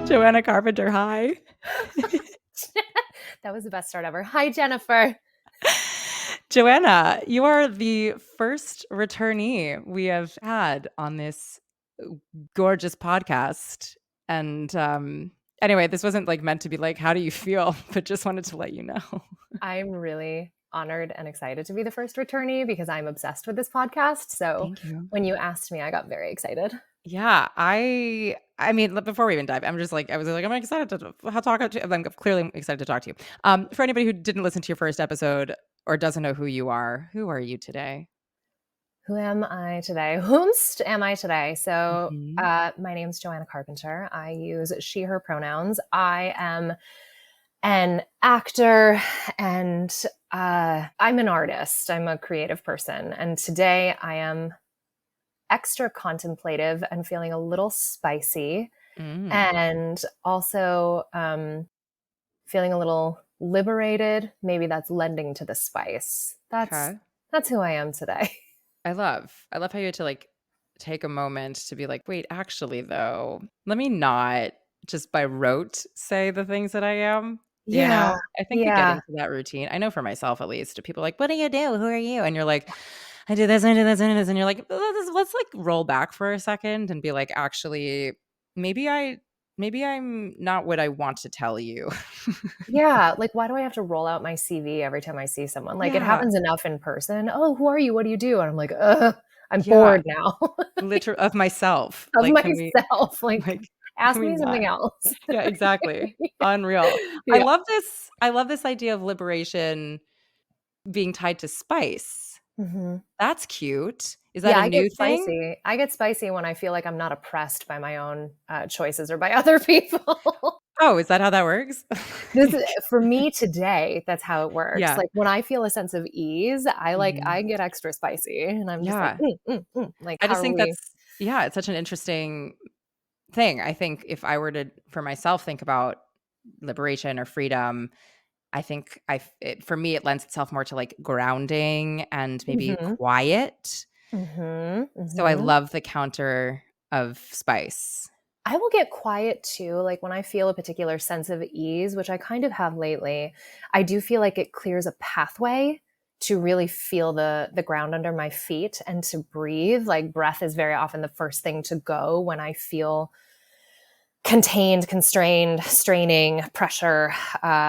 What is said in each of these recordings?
Joanna Carpenter, hi. That was the best start ever. Hi, Jennifer. Joanna, you are the first returnee we have had on this gorgeous podcast. And anyway, this wasn't like meant to be like, how do you feel? But just wanted to let you know. I'm really honored and excited to be the first returnee because I'm obsessed with this podcast. So Thank you. when you asked me, I got very excited. Yeah, I mean, before we even dive, I'm excited to talk to you. I'm clearly excited to talk to you. For anybody who didn't listen to your first episode or doesn't know who are you today? Who am I today? Whomst am I today? So Mhm. my name's Joanna Carpenter. I use she, her pronouns. I am an actor and I'm an artist. I'm a creative person. And today I am extra contemplative and feeling a little spicy Mm. and also feeling a little liberated. Maybe that's lending to the spice. That's Okay. who I am today. I love how you had to like take a moment to be like, wait, actually though, let me not just by rote say the things that I am. You Yeah. know, I think you get Yeah. into that routine. I know for myself at least, people are like, what do you do? Who are you? And you're like, I do this, I do this, I do this. And you're like, let's like roll back for a second and be like, actually, maybe I'm not what I want to tell you. Yeah. Like, why do I have to roll out my CV every time I see someone? Like, it Yeah. happens enough in person. Oh, who are you? What do you do? And I'm like, I'm Yeah. bored now Literally of myself. of Like, can we myself. Like, like can ask we me not? something else. Yeah, exactly. Unreal. Yeah. I love this idea of liberation being tied to spice. Mhm. That's cute. Is that Yeah, a new thing? I get spicy when I feel like I'm not oppressed by my own, choices or by other people. Oh, is that how that works? This is for me today, that's how it works. Yeah. Like, when I feel a sense of ease, Mhm. I get extra spicy, and I'm just like, Yeah. like, I how just are think we yeah, it's such an interesting thing. I think if I were to, for myself, think about liberation or freedom, I think for me, it lends itself more to like grounding and maybe Mhm, quiet. mhm, So I mhm. love the counter of spice. I will get quiet too, like, when I feel a particular sense of ease, which I kind of have lately, I do feel like it clears a pathway to really feel the ground under my feet and to breathe. Like, breath is very often the first thing to go when I feel contained, constrained, straining, pressure,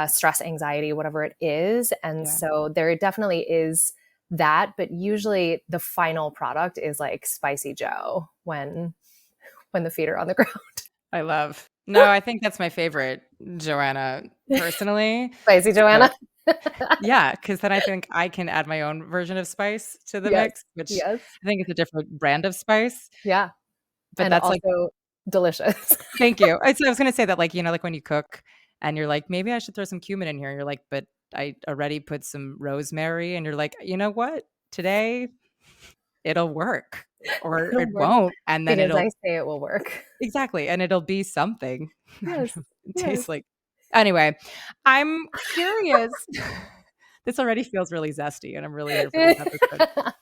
stress, anxiety, whatever it is. And Yeah. so there definitely is that, but usually the final product is like Spicy Joe when the feet are on the ground. I love. No, I think that's my favorite, Joanna, personally. Spicy So, Joanna. yeah, because then I think I can add my own version of spice to the Yes. mix, which Yes. I think is a different brand of spice, Yeah. but And that's like also delicious. thank you. I was gonna say that, like, like when you cook and you're like, "Maybe I should throw some cumin in here." You're like, "But I already put some rosemary," and you're like, "You know what? Today, it'll work, or It'll it work won't, and then because it'll" I say it will work. exactly, and it'll be something. I don't Yes. know. It Yes. tastes like anyway, I'm curious. This already feels really zesty, and I'm really here for this episode.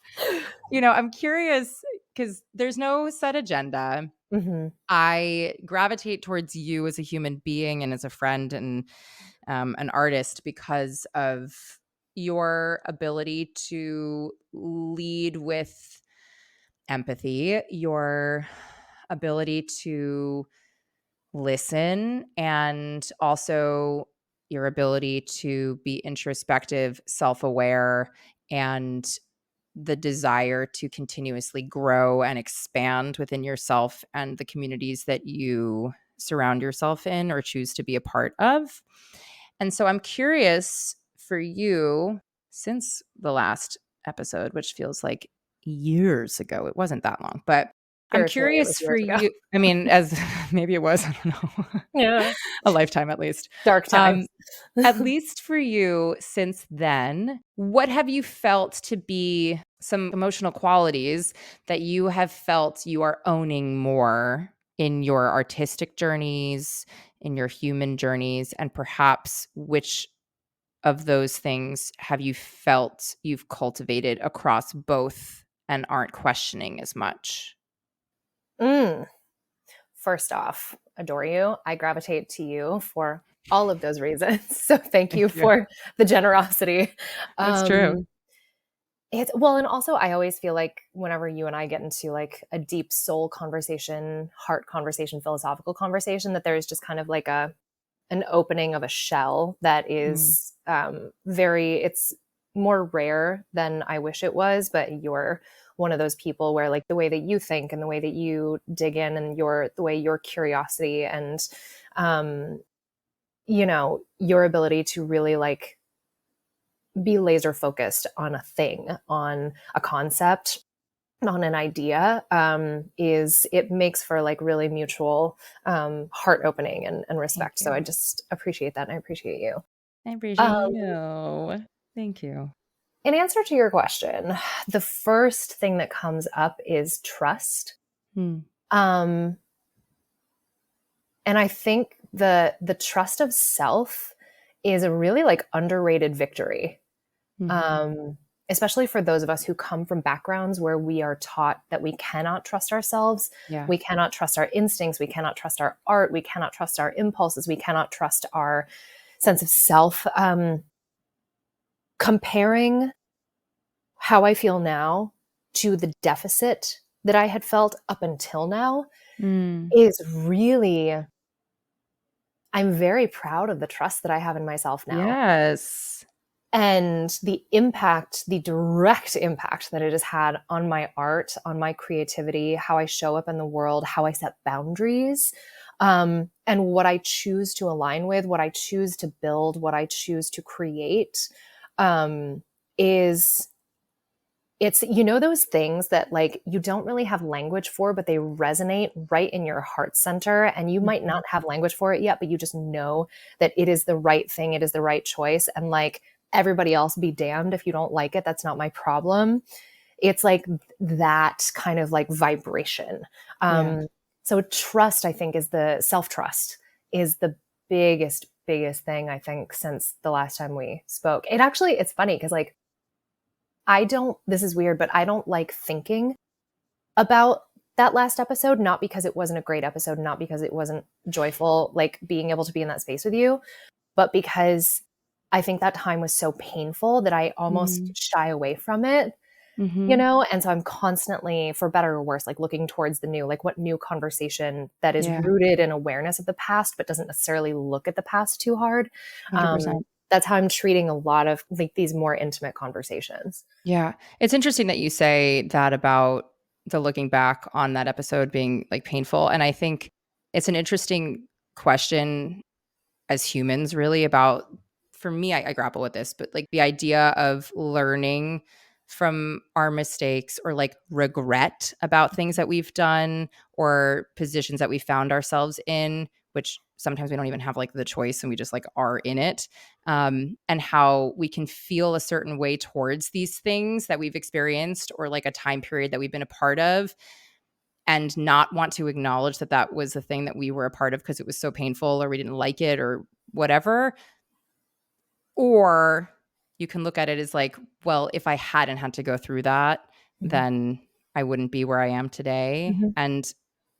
I'm curious because there's no set agenda. Mhm. I gravitate towards you as a human being and as a friend and an artist because of your ability to lead with empathy, your ability to listen, and also your ability to be introspective, self aware, and the desire to continuously grow and expand within yourself and the communities that you surround yourself in or choose to be a part of. And so I'm curious for you, since the last episode, which feels like years ago, it wasn't that long, but I'm Spiritually, it was curious for years ago. you. I mean, as maybe it was, I don't know, Yeah. a lifetime at least. Dark times. Um, at least for you since then, what have you felt to be some emotional qualities that you have felt you are owning more in your artistic journeys, in your human journeys, and perhaps which of those things have you felt you've cultivated across both and aren't questioning as much? Mm. first off, adore you. I gravitate to you for all of those reasons. So thank you Thank you. for the generosity. That's true. Um, it's well, and also I always feel like whenever you and I get into like a deep soul conversation, heart conversation, philosophical conversation, that there's just kind of like an opening of a shell that Mm. is it's more rare than I wish it was, but you're one of those people where like the way that you think and the way that you dig in and the way your curiosity and um, your ability to really like be laser focused on a thing, on a concept, on an idea, is it makes for like really mutual heart opening and Thank respect. So I you. just appreciate that and I appreciate you. I appreciate Um, you. Thank you. in answer to your question, the first thing that comes up is trust. Mm. Um, and I think the trust of self is a really like underrated victory. Mhm. Um, especially for those of us who come from backgrounds where we are taught that we cannot trust ourselves, Yeah. we cannot trust our instincts, we cannot trust our art, we cannot trust our impulses, we cannot trust our sense of self. Comparing how I feel now to the deficit that I had felt up until now Mm. is really, I'm very proud of the trust that I have in myself now. Yes. And the impact, the direct impact that it has had on my art, on my creativity, how I show up in the world, how I set boundaries, and what I choose to align with, what I choose to build, what I choose to create, is it's those things that like you don't really have language for, but they resonate right in your heart center, and you might Mhm. not have language for it yet, but you just know that it is the right thing, it is the right choice, and like everybody else be damned if you don't like it, that's not my problem. It's like that kind of like vibration. Yeah. So trust, I think, is the self-trust is the biggest thing I think since the last time we spoke. It's funny because like this is weird, but I don't like thinking about that last episode, not because it wasn't a great episode, not because it wasn't joyful, like being able to be in that space with you, but because I think that time was so painful that I almost Mm. shy away from it, Mhm. And so I'm constantly, for better or worse, like looking towards the new, like what new conversation that is Yeah. rooted in awareness of the past, but doesn't necessarily look at the past too hard. Um, 100%. that's how I'm treating a lot of like these more intimate conversations. Yeah. It's interesting that you say that about the looking back on that episode being, like, painful, and I think it's an interesting question as humans really about for me, I grapple with this, but, like, the idea of learning from our mistakes or, like, regret about things that we've done or positions that we found ourselves in, which sometimes we don't even have, like, the choice and we just, like, are in it, and how we can feel a certain way towards these things that we've experienced or, like, a time period that we've been a part of and not want to acknowledge that that was the thing that we were a part of because it was so painful or we didn't like it or whatever. Or you can look at it as like, well, if I hadn't had to go through that, Mhm. then I wouldn't be where I am today. Mhm. And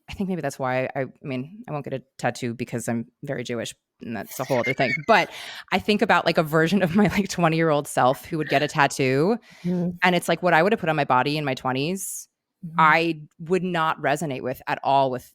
I think maybe that's why I mean, I won't get a tattoo because I'm very Jewish and that's a whole other thing. But I think about like a version of my like 20-year-old self who would get a tattoo Mhm. and it's like what I would have put on my body in my 20s, Mhm. I would not resonate with at all with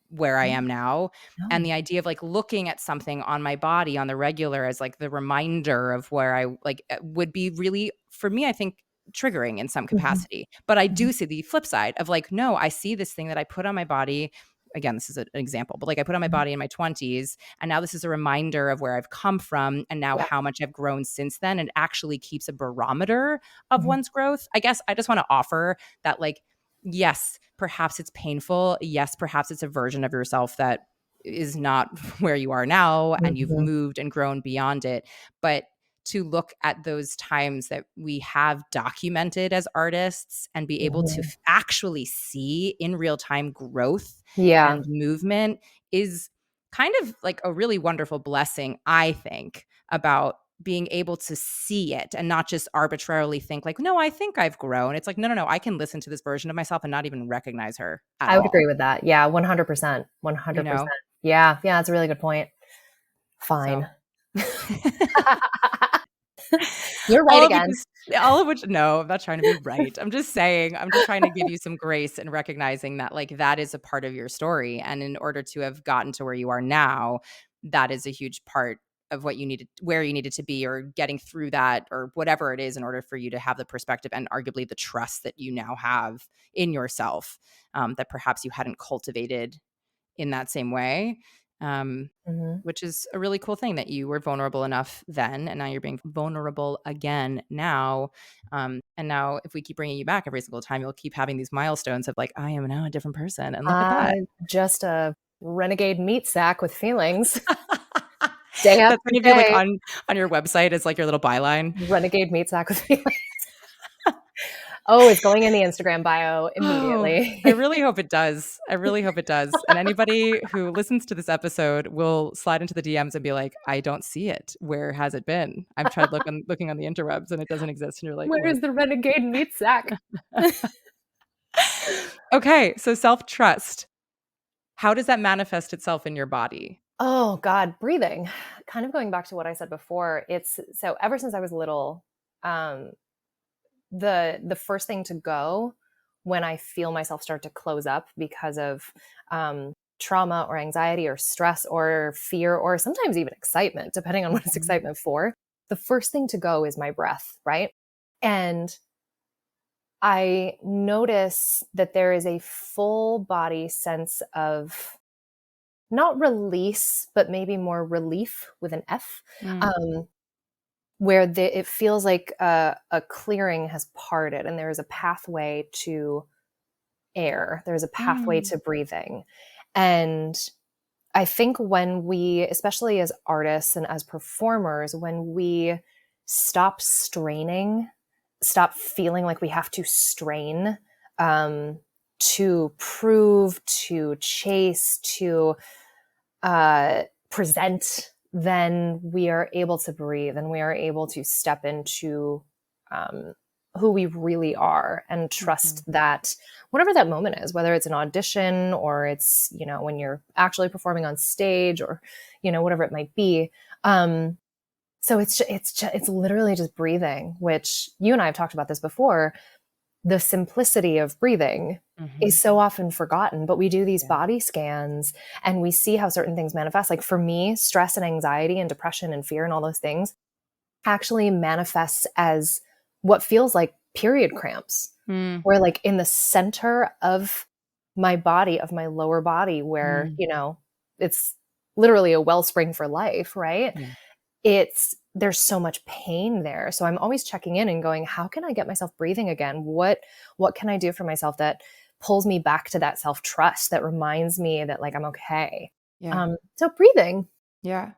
where I No, am now. And no. the idea of like looking at something on my body on the regular as like the reminder of where I like would be really, for me, I think triggering in some Mhm. capacity. But I Mhm. do see the flip side of like, no, I see this thing that I put on my body. Again, this is an example, but like I put on my Mhm. body in my 20s, and now this is a reminder of where I've come from and now Yeah. how much I've grown since then. And actually keeps a barometer of Mhm. one's growth. I guess I just want to offer that, like, yes, perhaps it's painful. Yes, perhaps it's a version of yourself that is not where you are now and you've Mhm. moved and grown beyond it. But to look at those times that we have documented as artists and be able to Mhm. actually see in real time growth Yeah. and movement is kind of like a really wonderful blessing, I think, about being able to see it and not just arbitrarily think like, no, I think I've grown. It's like, no, I can listen to this version of myself and not even recognize her at I would all, agree with that. Yeah, 100%. you 100%. know? Yeah, yeah, that's a really good point. So Fine. You're right all of which again. is no, I'm not trying to be right. I'm just saying, I'm just trying to give you some grace and recognizing that like that is a part of your story. And in order to have gotten to where you are now, that is a huge part of what you needed, where you needed to be, or getting through that, or whatever it is, in order for you to have the perspective and arguably the trust that you now have in yourself, that perhaps you hadn't cultivated in that same way. Um, Mhm. which is a really cool thing that you were vulnerable enough then, and now you're being vulnerable again now. And now, if we keep bringing you back every single time, you'll keep having these milestones of like, I am now a different person, and look at that. Just a renegade meat sack with feelings day That's after gonna be like day. on your website as like your little byline. Renegade meat sack with feelings. Oh, it's going in the Instagram bio Oh, I immediately. really hope it does. I really hope it does. And anybody who listens to this episode will slide into the DMs and be like, "I don't see it. Where has it been? I've tried looking on the interwebs and it doesn't exist." And you're like, Where "Look." is the renegade meat sack? Okay, so self-trust. How does that manifest itself in your body? Oh God, breathing. Kind of going back to what I said before. It's so ever since I was little, um, the first thing to go when I feel myself start to close up because of trauma or anxiety or stress or fear or sometimes even excitement, depending on what it's Mhm. excitement for, the first thing to go is my breath, right? And I notice that there is a full body sense of not release, but maybe more relief with an F, Mm, um, where it feels like a clearing has parted and there is a pathway to air. There's a pathway mm, to breathing. And I think when we, especially as artists and as performers, when we stop straining, stop feeling like we have to strain to prove, to chase, to present, then we are able to breathe and we are able to step into um, who we really are and trust mhm. that whatever that moment is, whether it's an audition or it's, you know, when you're actually performing on stage or, you know, whatever it might be. So it's literally just breathing, which you and I have talked about this before. The simplicity of breathing is Mhm. so often forgotten, but we do these Yeah. body scans and we see how certain things manifest. Like for me, stress and anxiety and depression and fear and all those things actually manifests as what feels like period cramps, Mm, where like in the center of my body, of my lower body, where, mm, you know, it's literally a wellspring for life, right? yeah. There's so much pain there. So I'm always checking in and going, how can I get myself breathing again? What can I do for myself that pulls me back to that self-trust, that reminds me that like I'm okay. Yeah. So breathing. Yeah.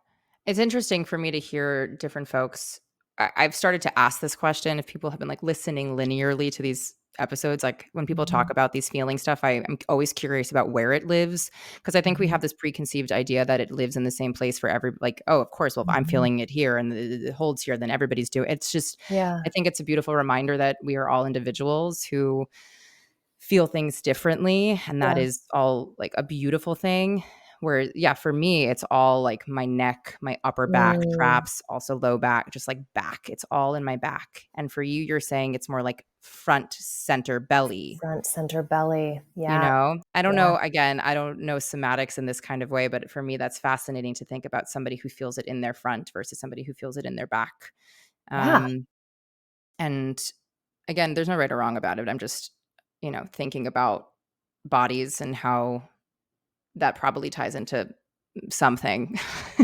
It's interesting for me to hear different folks. I've started to ask this question if people have been like listening linearly to these episodes. Like when people talk Mhm, about these feeling stuff, I'm always curious about where it lives, because I think we mhm, have this preconceived idea that it lives in the same place for every, like, oh, of course, well, if I'm mhm. feeling it here and it holds here, then everybody's doing. It's just, Yeah. I think it's a beautiful reminder that we are all individuals who feel things differently, and that Yeah. is all like a beautiful thing. Where yeah, for me it's all like my neck, my upper back Mm, traps, also low back, just like back, it's all in my back. And for you, you're saying it's more like front center belly. front center belly. You Yeah. know, I don't Yeah. know, again, I don't know somatics in this kind of way, but for me that's fascinating to think about somebody who feels it in their front versus somebody who feels it in their back. Yeah. um and again, there's no right or wrong about it. I'm just, thinking about bodies and how that probably ties into something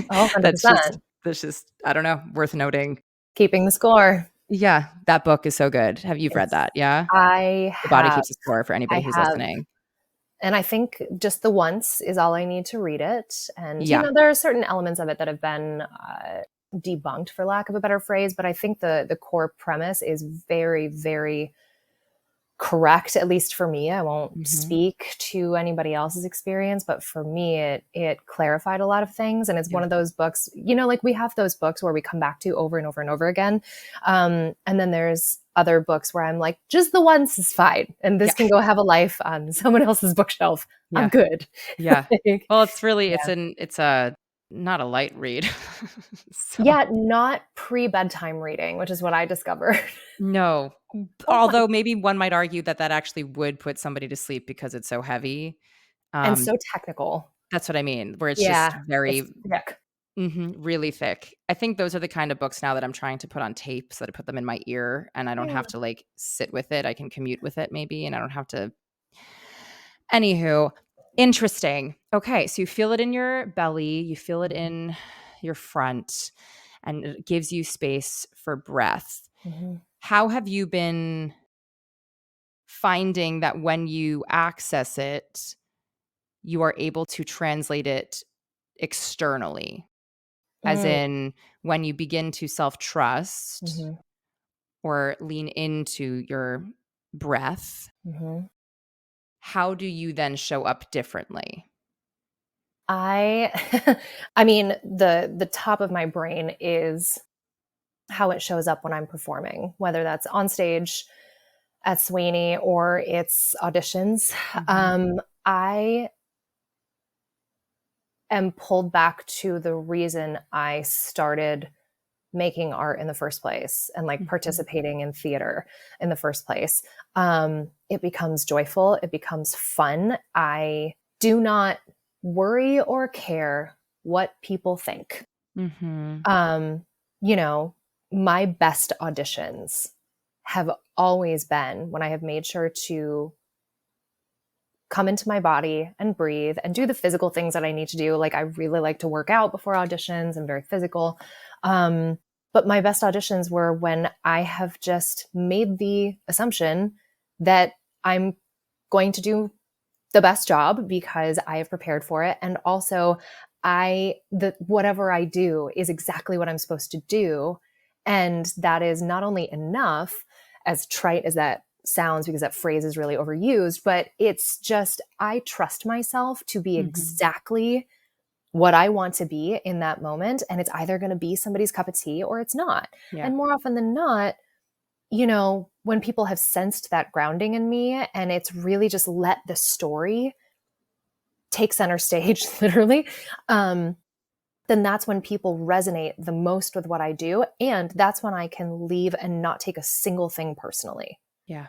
Oh, that's 100%. just I don't know, worth noting. Keeping the score. Yeah, that book is so good. Have you've read It's that? Yeah? I The Body have. Keeps the Score for anybody I who's have. listening. And I think just the once is all I need to read it. And, you Yeah. know, there are certain elements of it that have been debunked, for lack of a better phrase. But I think the core premise is very, very correct, at least for me. I won't Mhm. speak to anybody else's experience, but for me, it clarified a lot of things. And it's Yeah. one of those books, like we have those books where we come back to over and over and over again. And then there's other books where I'm like, just the once is fine, and this Yeah. can go have a life on someone else's bookshelf. I'm Yeah. good. Yeah. Like, Well, it's really yeah. it's a not a light read. So, Yeah, not pre-bedtime reading, which is what I discovered. no. Oh my, Although maybe one might argue that that actually would put somebody to sleep because it's so heavy. and Um, so technical. that's what I mean, where it's just Yeah, it's very thick. really thick. I think those are the kind of books now that I'm trying to put on tape so that I put them in my ear and I don't Yeah. have to, like, sit with it. I can commute with it maybe, and I don't have to. Anywho, interesting. Okay, so you feel it in your belly, you feel it Mhm, in your front, and it gives you space for breath. mhm. How have you been finding that when you access it, you are able to translate it externally? As Mm, in, when you begin to self-trust mhm, or lean into your breath, mhm. how do you then show up differently? I I mean, the top of my brain is how it shows up when I'm performing, whether that's on stage at Sweeney or it's auditions. Mhm, I am pulled back to the reason I started making art in the first place and like mhm, participating in theater in the first place. It becomes joyful, it becomes fun. I do not worry or care what people think. mhm, Um, you know, my best auditions have always been when I have made sure to come into my body and breathe and do the physical things that I need to do. Like I really like to work out before auditions. I'm very physical. Um, but my best auditions were when I have just made the assumption that I'm going to do the best job because I have prepared for it. And also the whatever I do is exactly what I'm supposed to do. And that is not only enough, as trite as that sounds, because that phrase is really overused, but it's just, I trust myself to be mhm. exactly what I want to be in that moment. And it's either going to be somebody's cup of tea or it's not. Yeah, And more often than not, when people have sensed that grounding in me and it's really just let the story take center stage, literally, um, then that's when people resonate the most with what I do. And that's when I can leave and not take a single thing personally. yeah,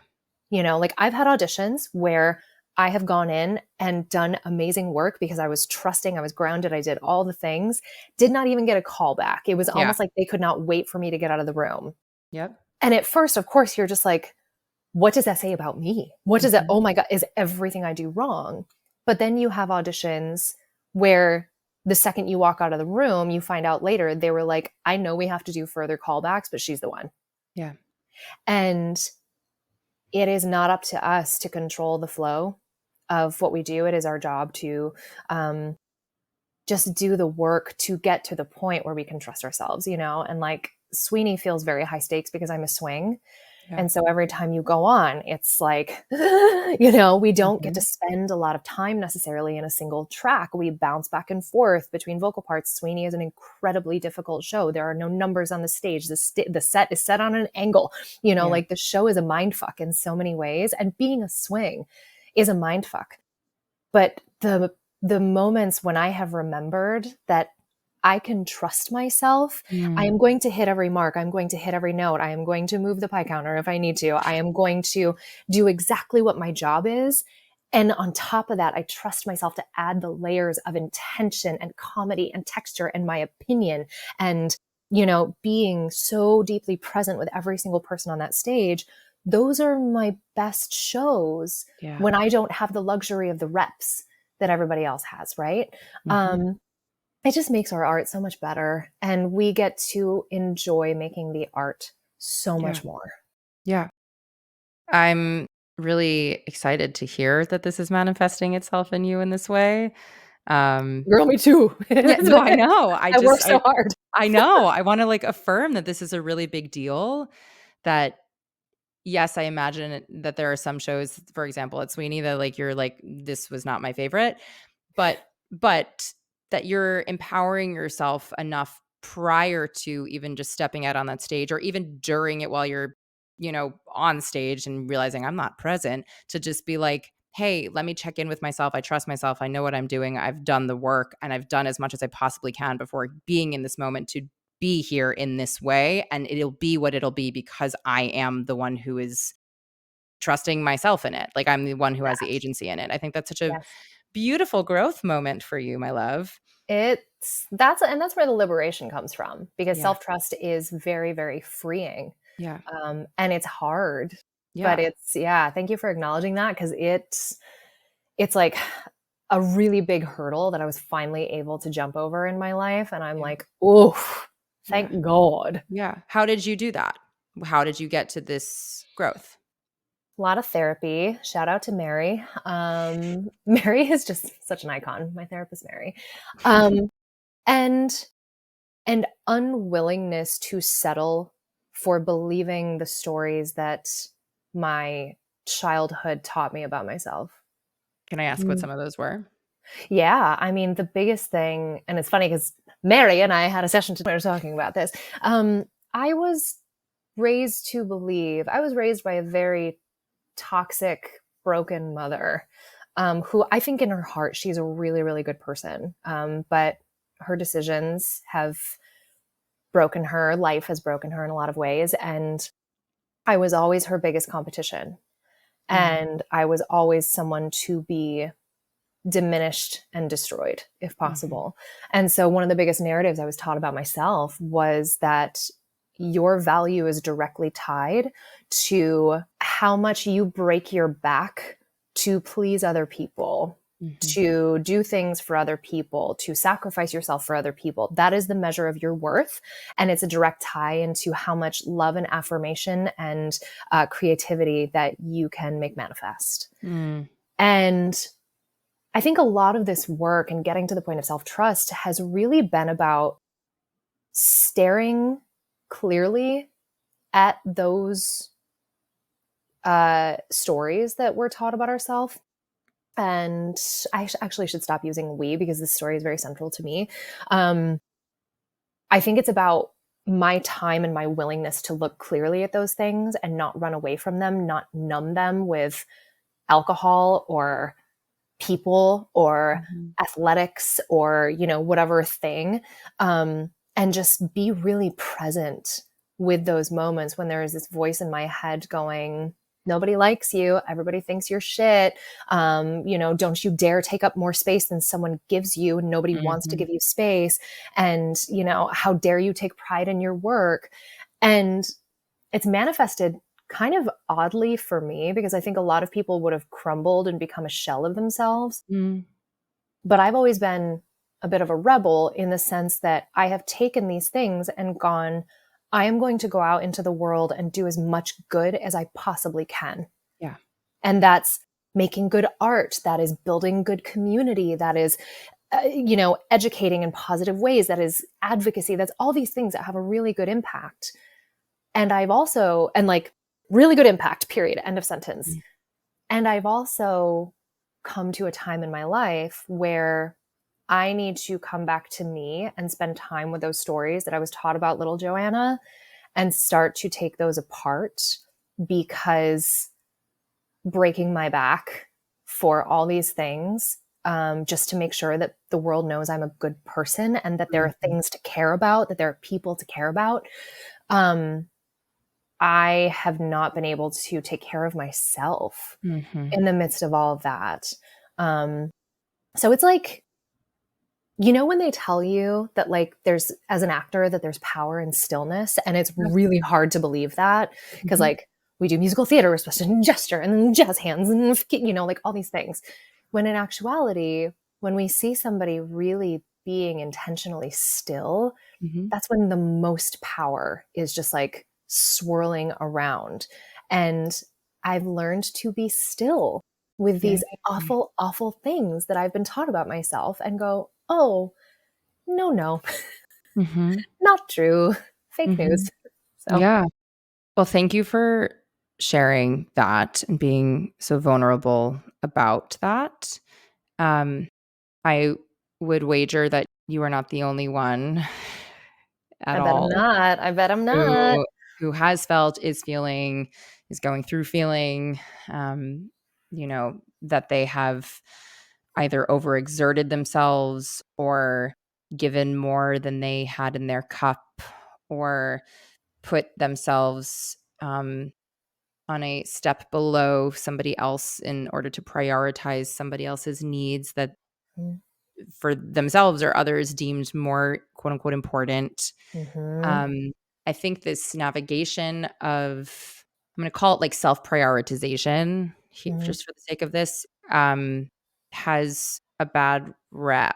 Like I've had auditions where I have gone in and done amazing work because I was trusting, I was grounded, I did all the things, did not even get a call back. It was yeah, almost like they could not wait for me to get out of the room. yep, And at first, of course, you're just like, what does that say about me? What does that, mhm, oh my God, is everything I do wrong? But then you have auditions where the second you walk out of the room, you find out later they were like, I know we have to do further callbacks, but she's the one. yeah, And it is not up to us to control the flow of what we do. It is our job to um, just do the work to get to the point where we can trust ourselves, and like Sweeney feels very high stakes because I'm a swing. yeah, And so every time you go on, it's like, we don't get to mhm, spend a lot of time necessarily in a single track. We bounce back and forth between vocal parts. Sweeney is an incredibly difficult show. There are no numbers on the stage. The set is set on an angle. yeah, Like the show is a mind fuck in so many ways. And being a swing is a mind fuck. But the moments when I have remembered that I can trust myself. I mm, am going to hit every mark. I'm going to hit every note. I am going to move the pie counter if I need to. I am going to do exactly what my job is. And on top of that, I trust myself to add the layers of intention and comedy and texture and my opinion and, being so deeply present with every single person on that stage. Those are my best shows yeah, when I don't have the luxury of the reps that everybody else has, right? mhm, Um, it just makes our art so much better, and we get to enjoy making the art so yeah, much more. yeah. I'm really excited to hear that this is manifesting itself in you in this way. Um, Girl, me too. yeah, no, I know. I work so hard. I know. I wanna, like, affirm that this is a really big deal, that yes, I imagine that there are some shows, for example, at Sweeney that like you're like, this was not my favorite, but but that you're empowering yourself enough prior to even just stepping out on that stage or even during it while you're, on stage and realizing I'm not present to just be like, hey, let me check in with myself. I trust myself. I know what I'm doing. I've done the work and I've done as much as I possibly can before being in this moment to be here in this way. And it'll be what it'll be because I am the one who is trusting myself in it. Like I'm the one who has the Yes. agency in it. I think that's such a Yes. beautiful growth moment for you, my love. That's where the liberation comes from, because Yeah. self-trust is very, very freeing. Yeah. And it's hard, but Yeah. yeah, thank you for acknowledging that, because it's like a really big hurdle that I was finally able to jump over in my life. And I'm Yeah. like, oh, Yeah. thank God. Yeah. How did you do that? How did you get to this growth? A lot of therapy. Shout out to Mary. Mary is just such an icon. My therapist, Mary. Um, and unwillingness to settle for believing the stories that my childhood taught me about myself. Can I ask what Mm. some of those were? Yeah, I mean, the biggest thing, and it's funny because Mary and I had a session today, we were talking about this. I was I was raised by a very toxic, broken mother, who I think in her heart, she's a really, really good person. But her decisions have broken her. Life has broken her in a lot of ways. And I was always her biggest competition. Mm. And I was always someone to be diminished and destroyed if Mhm. possible. And so one of the biggest narratives I was taught about myself was that your value is directly tied to how much you break your back to please other people, Mhm. to do things for other people, to sacrifice yourself for other people. That is the measure of your worth. And it's a direct tie into how much love and affirmation and creativity that you can make manifest. Mm. And I think a lot of this work and getting to the point of self trust has really been about staring clearly at those stories that we're taught about ourselves. And actually should stop using we, because this story is very central to me. Um, I think it's about my time and my willingness to look clearly at those things and not run away from them, not numb them with alcohol or people or Mhm. athletics or whatever thing, and just be really present with those moments when there is this voice in my head going, nobody likes you, everybody thinks you're shit, don't you dare take up more space than someone gives you, and nobody wants to Mhm. give you space, and how dare you take pride in your work. And it's manifested kind of oddly for me, because I think a lot of people would have crumbled and become a shell of themselves. Mm. But I've always been a bit of a rebel in the sense that I have taken these things and gone, I am going to go out into the world and do as much good as I possibly can. Yeah. And that's making good art, that is building good community, that is educating in positive ways, that is advocacy, that's all these things that have a really good impact. And I've also, and like really good impact, period, end of sentence. Mm. And I've also come to a time in my life where I need to come back to me and spend time with those stories that I was taught about little Joanna and start to take those apart, because breaking my back for all these things, just to make sure that the world knows I'm a good person and that there are Mhm. things to care about, that there are people to care about. Um, I have not been able to take care of myself Mhm. in the midst of all of that. Um, so it's like, when they tell you that, like, there's, as an actor, that there's power in stillness, and it's Yeah. really hard to believe that, because, Mhm. like, we do musical theater, we're supposed to gesture and jazz hands and, like all these things. When in actuality, when we see somebody really being intentionally still, Mhm. that's when the most power is just like swirling around. And I've learned to be still with Yeah. these awful, awful things that I've been taught about myself and go, oh, no, no, Mhm. not true. Fake news. Mhm. So, Yeah. Well, thank you for sharing that and being so vulnerable about that. Um, I would wager that you are not the only one at I bet I'm all not. I bet I'm not. who has felt, is feeling, is going through feeling, um, that they have either overexerted themselves or given more than they had in their cup, or put themselves on a step below somebody else in order to prioritize somebody else's needs that for themselves or others deemed more quote unquote important. Mm-hmm. Um, I think this navigation of, I'm going to call it like self prioritization, Mm-hmm. just for the sake of this, has a bad rep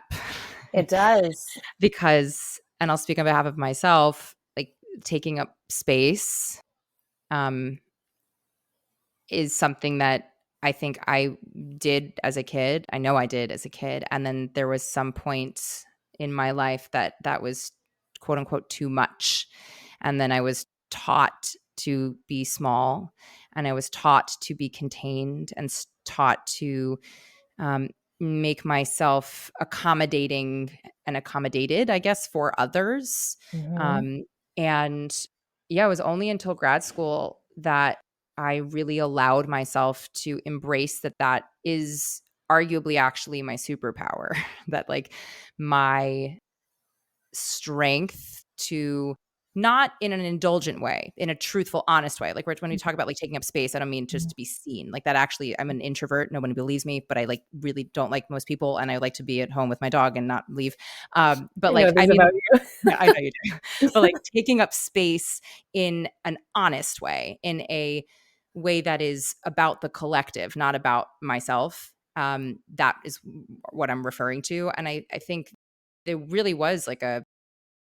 It does. because, and I'll speak on behalf of myself, like taking up space um, is something that I think I did as a kid. I know I did as a kid. And then there was some point in my life that was quote unquote too much. And then I was taught to be small, and I was taught to be contained, and taught to um, make myself accommodating and accommodated, I guess, for others. Mm-hmm. Um, and yeah, it was only until grad school that I really allowed myself to embrace that is arguably actually my superpower, that like my strength to, not in an indulgent way, in a truthful, honest way. Like when you talk about like taking up space, I don't mean just to be seen. Like that actually, I'm an introvert. Nobody believes me, but I like really don't like most people, and I like to be at home with my dog and not leave. But I know like, I this mean, about yeah, I know you do. But like taking up space in an honest way, in a way that is about the collective, not about myself. That is what I'm referring to. And I think there really was like a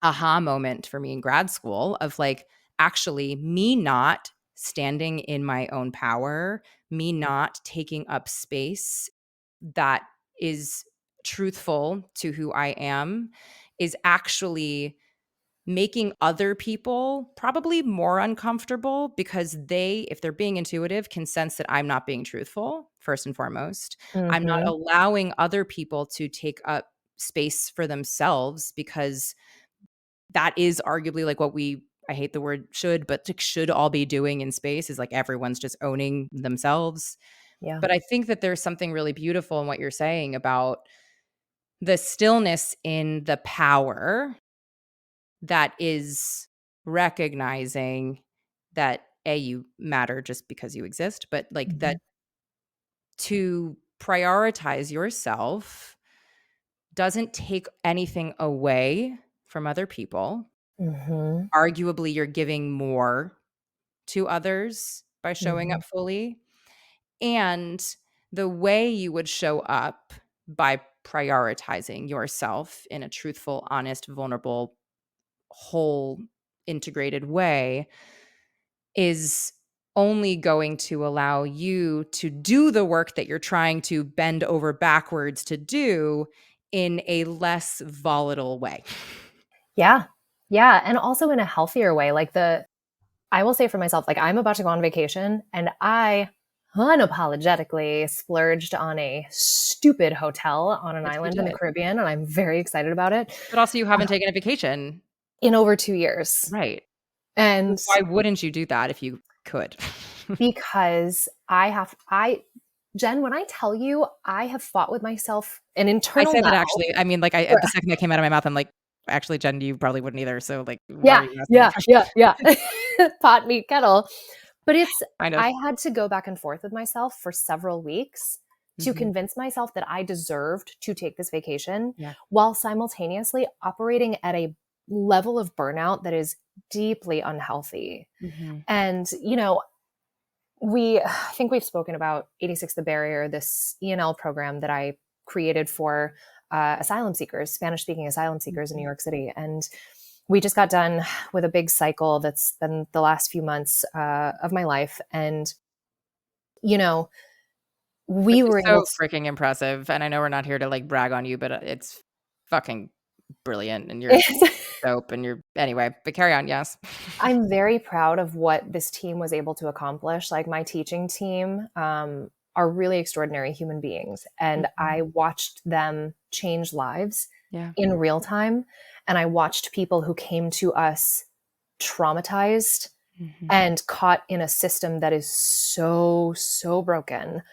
aha moment for me in grad school of like, actually me not standing in my own power, me not taking up space that is truthful to who I am, is actually making other people probably more uncomfortable, because they, if they're being intuitive, can sense that I'm not being truthful, first and foremost. I'm not Mm-hmm. allowing other people to take up space for themselves, because that is arguably like what we, I hate the word should, but should all be doing in space, is like everyone's just owning themselves. Yeah. But I think that there's something really beautiful in what you're saying about the stillness in the power that is recognizing that you matter just because you exist, but like Mm-hmm. that to prioritize yourself doesn't take anything away from other people. Mm-hmm. Arguably, you're giving more to others by showing Mm-hmm. up fully. And the way you would show up by prioritizing yourself in a truthful, honest, vulnerable, whole, integrated way is only going to allow you to do the work that you're trying to bend over backwards to do in a less volatile way. Yeah. Yeah. And also in a healthier way. I will say for myself, like I'm about to go on vacation and I unapologetically splurged on a stupid hotel on an Yes, you island in the did. Caribbean, and I'm very excited about it But also, you haven't taken a vacation. in over 2 years. Right. And Why wouldn't you do that if you could? because Jen, when I tell you, I have fought with myself an I internal say that battle. actually, I mean, like, the second that came out of my mouth, I'm like, "Actually, Jen, you probably wouldn't either, so, like, why are Yeah, you asking that yeah, question?" yeah, yeah. Pot, meet, kettle. But Kind of. I had to go back and forth with myself for several weeks to Mhm. convince myself that I deserved to take this vacation Yeah. while simultaneously operating at a level of burnout that is deeply unhealthy. Mhm. And, I think we've spoken about 86 The Barrier, this ENL program that I created for asylum seekers, Spanish speaking asylum seekers in New Mhm. York City. And we just got done with a big cycle that's been the last few months of my life. And, you know, Which we is were able so to, freaking impressive, and I know we're not here to, like, brag on you, but, it's fucking brilliant and you're dope and you're anyway, but carry on. Yes. I'm very proud of what this team was able to accomplish. Like my teaching team are really extraordinary human beings. And Mhm. I watched them change lives Yeah. in real time. And I watched people who came to us traumatized Mhm. and caught in a system that is so, so broken.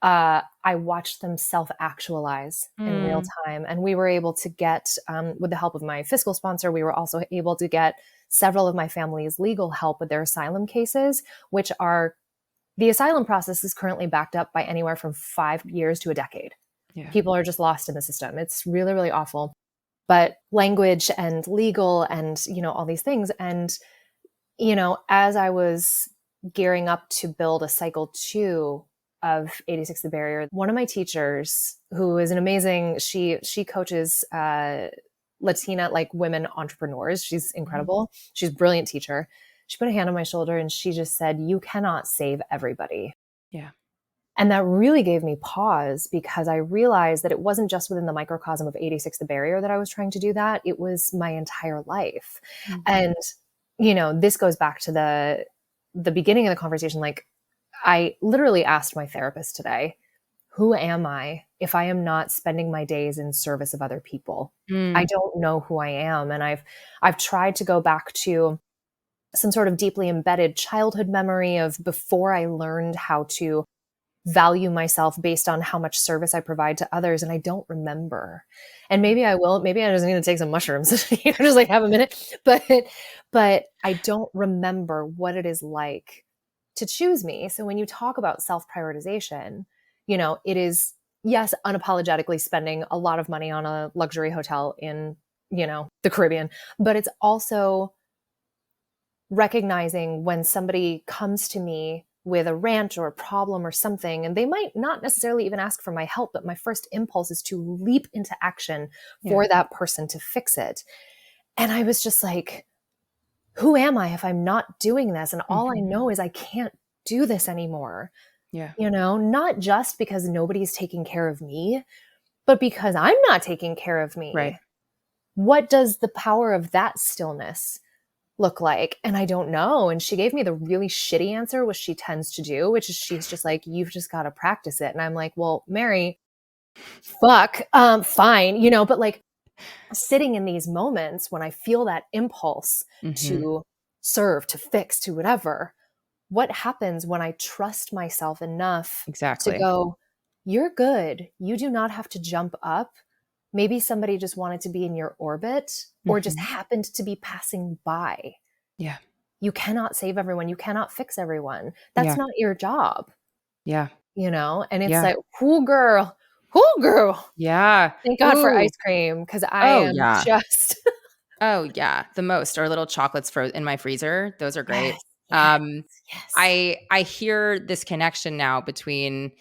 I watched them self actualize in real Mm. time. And we were able to get, with the help of my fiscal sponsor, we were also able to get several of my family's legal help with their asylum cases, which are the asylum process is currently backed up by anywhere from 5 years to a decade. Yeah. People are just lost in the system. It's really, really awful. But language and legal and, all these things. And, as I was gearing up to build a cycle 2 of 86 the Barrier, one of my teachers, who is an amazing, she coaches Latina like women entrepreneurs. She's Mhm. incredible. She's a brilliant teacher. She put a hand on my shoulder and she just said, "You cannot save everybody." Yeah. And that really gave me pause because I realized that it wasn't just within the microcosm of 86 the Barrier that I was trying to do that. It was my entire life. Mhm. And, this goes back to the beginning of the conversation. Like I literally asked my therapist today, who am I if I am not spending my days in service of other people? I Mm. don't know who I am. And I've tried to go back to some sort of deeply embedded childhood memory of before I learned how to value myself based on how much service I provide to others. And I don't remember. And Yeah. maybe I will, maybe I just need to take some mushrooms, just like have a minute. But I don't remember what it is like to choose me. So when you talk about self-prioritization, it is, yes, unapologetically spending a lot of money on a luxury hotel in, the Caribbean, but it's also recognizing when somebody comes to me with a rant or a problem or something, and they might not necessarily even ask for my help, but my first impulse is to leap into action Yeah. for that person to fix it. And I was just like, who am I if I'm not doing this? And all I Mhm. know is I can't do this anymore, Yeah. not just because nobody's taking care of me, but because I'm not taking care of Right. me. What does the power of that stillness look like? And I don't know. And she gave me the really shitty answer, which she tends to do, which is she's just like, you've just got to practice it. And I'm like, well, Mary, fuck, fine, but like sitting in these moments when I feel that impulse Mhm. to serve, to fix, to whatever, what happens when I trust myself enough to Exactly. go, you're good. You do not have to jump up. Maybe somebody just wanted to be in your orbit or just Mhm. happened to be passing by. Yeah. You cannot save everyone. You cannot fix everyone. That's Yeah. not your job, Yeah. And it's Yeah. like, whoo, girl, whoo, girl. Yeah. Thank God for Ooh. ice cream because I Oh, am yeah. just, Oh, yeah, the most. Our little chocolates in my freezer, those are great. yes, yes, Um, yes. I hear this connection now between,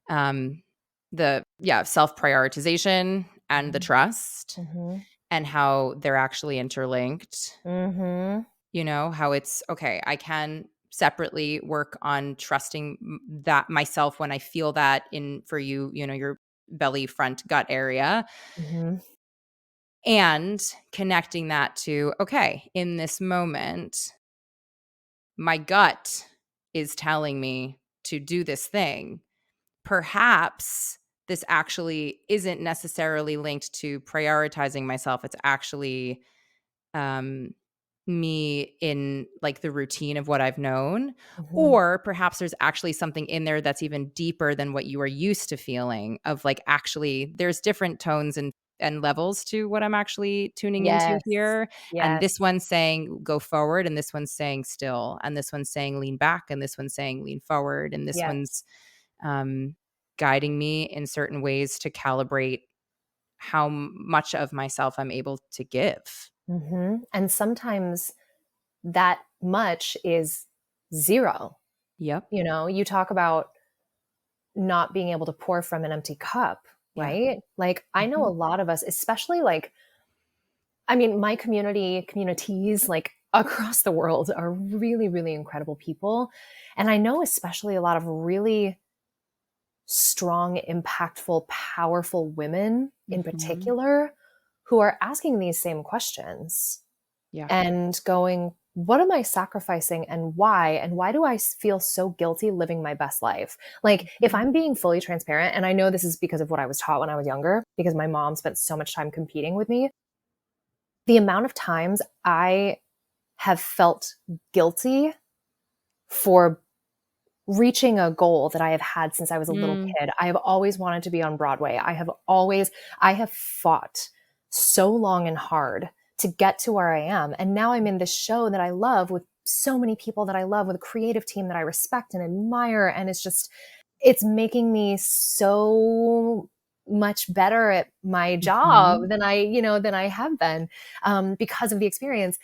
um, self-prioritization and the Mhm, trust mhm, and how they're actually interlinked, mhm, how it's, okay, I can separately work on trusting that myself when I feel that in for you, your belly front gut area mhm, and connecting that to, okay, in this moment my gut is telling me to do this thing. Perhaps this actually isn't necessarily linked to prioritizing myself. It's actually um, me in like the routine of what I've known. mhm. Or perhaps there's actually something in there that's even deeper than what you are used to feeling of like actually there's different tones and levels to what I'm actually tuning into Yes, here. And yes, this one's saying go forward, and this one's saying still, and this one's saying lean back, and this one's saying lean forward, and this yes. one's um, guiding me in certain ways to calibrate how much of myself I'm able to give. And sometimes that much is zero. Yep. You talk about not being able to pour from an empty cup, Yeah. right? Like, I know a Mhm. lot of us, especially like, I mean, my communities, like across the world, are really, really incredible people. And I know, especially a lot of really strong, impactful, powerful women in Mhm. particular who are asking these same questions Yeah. and going, what am I sacrificing and why? And why do I feel so guilty living my best life? Like, if I'm being fully transparent, and I know this is because of what I was taught when I was younger, because my mom spent so much time competing with me, the amount of times I have felt guilty for reaching a goal that I have had since I was a little Mm. kid. I have always wanted to be on Broadway. I have fought so long and hard to get to where I am. And now I'm in this show that I love with so many people that I love, with a creative team that I respect and admire. And it's making me so much better at my job Mhm. than I have been, because of the experience.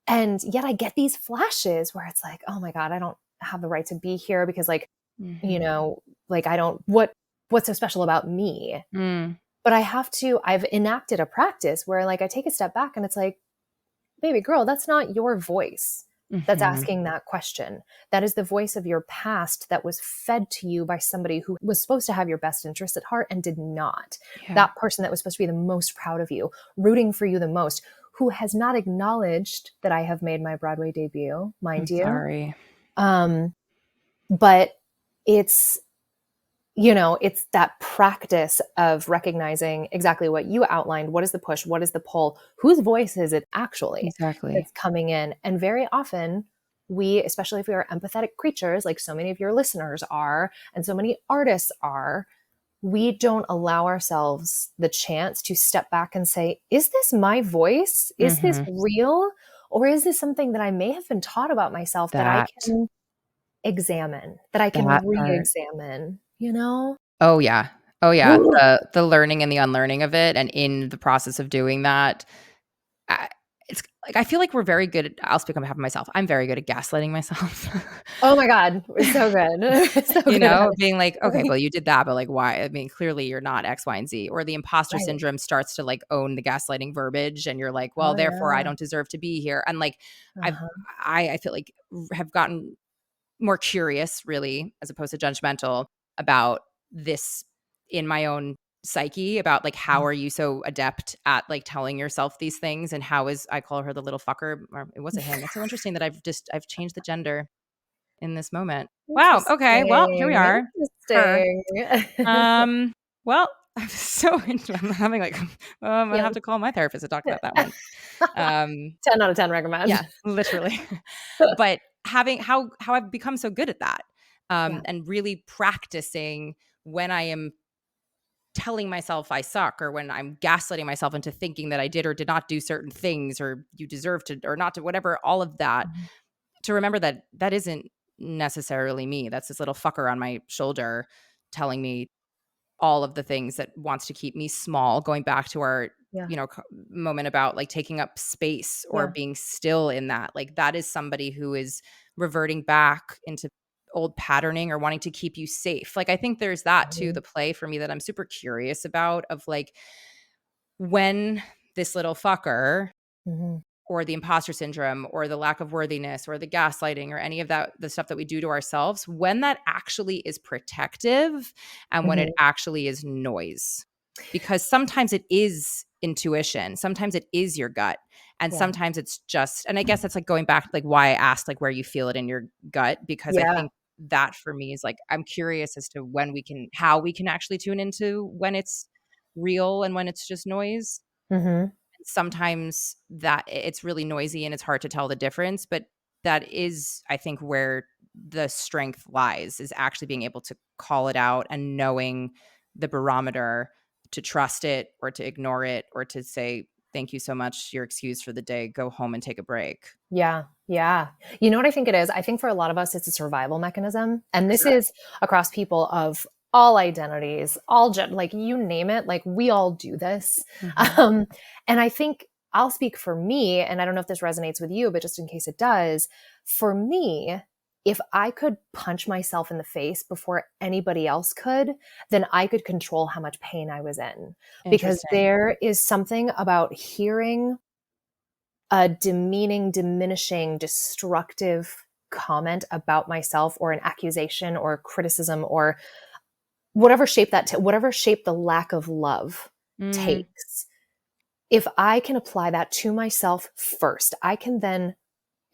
And yet I get these flashes where it's like, oh my God, I don't have the right to be here because you Mhm. know, I don't, what's so special about me? Mm. But I've enacted a practice where like I take a step back and it's like, baby girl, that's not your voice that's Mhm. asking that question. That is the voice of your past that was fed to you by somebody who was supposed to have your best interest at heart and did not. Yeah. That person that was supposed to be the most proud of you, rooting for you the most, who has not acknowledged that I have made my Broadway debut, I'm mind you. sorry. Um, but it's it's that practice of recognizing exactly what you outlined. What is the push? What is the pull? Whose voice is it actually Exactly. that's coming in? And very often, we, especially if we are empathetic creatures, like so many of your listeners are, and so many artists are, we don't allow ourselves the chance to step back and say, is this my voice? Is this Mhm. real? Or is this something that I may have been taught about myself that I That can examine, that I can that part. re-examine, you know? Oh, yeah. Oh, yeah. Ugh. The learning and the unlearning of it, and in the process of doing that, I it's like, I feel like we're very good at I'll speak on behalf of myself. I'm very good at gaslighting myself. Oh my God, it's so good. It's so You good at know, being like, "Okay, it. well, you did that, but, like, why? I mean, clearly you're not X, Y, and Z." Or the imposter Right. syndrome starts to, like, own the gaslighting verbiage, and you're like, "Well, Oh, therefore, I yeah. don't deserve to be here." And, like, I've Uh-huh. I feel like have gotten more curious, really, as opposed to judgmental about this in my own psyche, about like how are you so adept at like telling yourself these things, and how is I call her the little fucker, or it was a him. It's so interesting that I've changed the gender in this moment. Wow, okay, well, here we Interesting, are. Her. interesting. Um well, I'm so I'm having like I'm gonna Yeah. have to call my therapist to talk about that one. Um 10 out of 10 recommend. yeah, literally. But having how I've become so good at that, Yeah. and really practicing when I am telling myself I suck, or when I'm gaslighting myself into thinking that I did or did not do certain things, or you deserve to or not to, whatever, all of that, Mhm. to remember that that isn't necessarily me. That's this little fucker on my shoulder telling me all of the things that wants to keep me small, going back to our Yeah. moment about like taking up space or Yeah. being still in that. Like, that is somebody who is reverting back into old patterning or wanting to keep you safe. Like, I think there's that too, Mhm. the play for me that I'm super curious about, of like, when this little fucker, Mhm. or the imposter syndrome, or the lack of worthiness, or the gaslighting, or any of that, the stuff that we do to ourselves, when that actually is protective, and when it Mhm. actually is noise. Because sometimes it is intuition, sometimes it is your gut, and Yeah. sometimes it's just, and I guess that's like going back to like why I asked like where you feel it in your gut, because I Yeah. think that for me is like, I'm curious as to when we can how we can actually tune into when it's real and when it's just noise. Mhm. Sometimes that it's really noisy and it's hard to tell the difference, but that is, I think, where the strength lies, is actually being able to call it out and knowing the barometer, to trust it or to ignore it, or to say, thank you so much, you're excused for the day, go home and take a break. Yeah, yeah. You know what I think it is? I think for a lot of us, it's a survival mechanism. And For this sure. is across people of all identities, like you name it, like we all do this. Mhm. Um, and I think I'll speak for me, and I don't know if this resonates with you, but just in case it does, for me, if I could punch myself in the face before anybody else could, then I could control how much pain I was in. Because Interesting. there is something about hearing a demeaning, diminishing, destructive comment about myself, or an accusation or criticism, or whatever shape whatever shape the lack of love Mm, takes. if I can apply that to myself first, I can then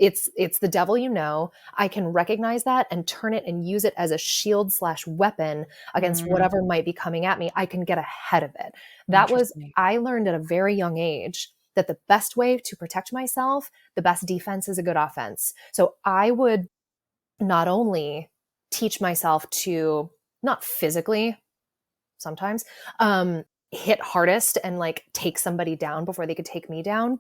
it's the devil, I can recognize that and turn it and use it as a shield/weapon against Mm, whatever might be coming at me. I can get ahead of it. That was interesting. I learned at a very young age that the best way to protect myself, the best defense is a good offense. So I would not only teach myself to not physically sometimes hit hardest and like take somebody down before they could take me down,